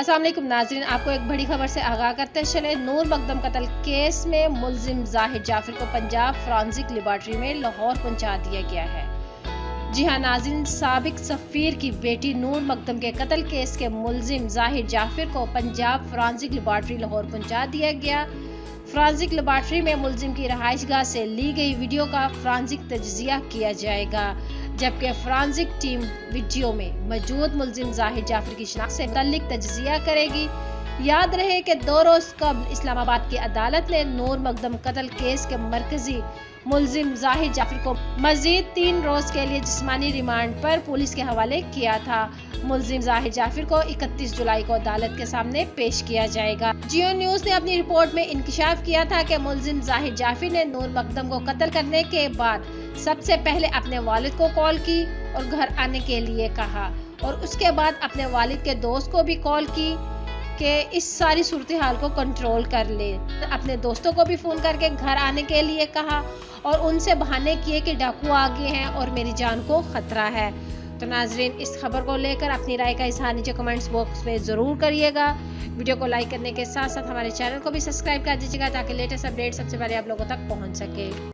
अस्सलाम वालेकुम नाज़रीन, आपको एक बड़ी खबर से आगाह करते चले। नूर मकदम कत्ल केस में मुल्जिम जाहिद जाफिर को पंजाब फॉरेंसिक लेबॉरेटरी में लाहौर पहुंचा दिया गया है। जी हां नाज़रीन, साबिक सफीर की बेटी नूर मकदम के कत्ल केस के मुल्जिम जाहिद जाफिर को पंजाब फॉरेंसिक लेबॉरेटरी लाहौर पहुंचा दिया गया। फॉरेंसिक लेबॉरेटरी में मुल्जिम की रहायशगाह से ली गई वीडियो का फॉरेंसिक तज्जिया किया जाएगा, जबकि फॉरेंसिक टीम वीडियो में मौजूद मुल्जिम जाहिद जाफिर की शिनाख्त से मुतल्लिक तज्जिया करेगी। याद रहे कि 2 रोज कबल इस्लामाबाद की अदालत ने नूर मकदम कत्ल केस के मरकजी मुल्जिम जाहिद जाफिर को मजीद 3 रोज के लिए जिस्मानी रिमांड पर पुलिस के हवाले किया था। मुल्जिम जाहिद जाफिर को 31 जुलाई को अदालत के सामने पेश किया जाएगा। जियो न्यूज ने अपनी रिपोर्ट में इंकशाफ किया था कि मुल्जिम जाहिद जाफिर ने नूर मकदम को कत्ल करने के बाद सबसे पहले अपने वालिद को कॉल की और घर आने के लिए कहा, और उसके बाद अपने वालिद के दोस्त को भी कॉल की कि इस सारी सूरत हाल को कंट्रोल कर ले। अपने दोस्तों को भी फोन करके घर आने के लिए कहा और उनसे बहाने किए कि डाकू आ गए हैं और मेरी जान को खतरा है। तो नाजरीन, इस खबर को लेकर अपनी राय का इजहार नीचे कमेंट्स बॉक्स में जरूर करिएगा। वीडियो को लाइक करने के साथ साथ हमारे चैनल को भी सब्सक्राइब कर दीजिएगा ताकि लेटेस्ट अपडेट सबसे पहले आप लोगों तक पहुंच सके।